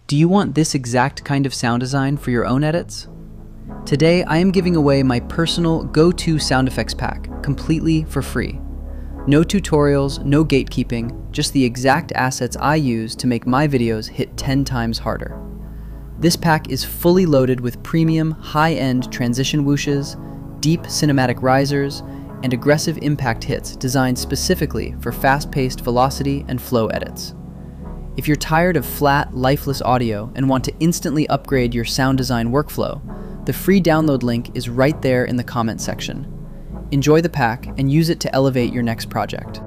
Do you want this exact kind of sound design for your own edits? Today, I am giving away my personal go-to sound effects pack, completely for free. No tutorials, no gatekeeping, just the exact assets I use to make my videos hit 10 times harder. This pack is fully loaded with premium, high-end transition whooshes, deep cinematic risers, and aggressive impact hits designed specifically for fast-paced velocity and flow edits. If you're tired of flat, lifeless audio and want to instantly upgrade your sound design workflow, the free download link is right there in the comment section. Enjoy the pack and use it to elevate your next project.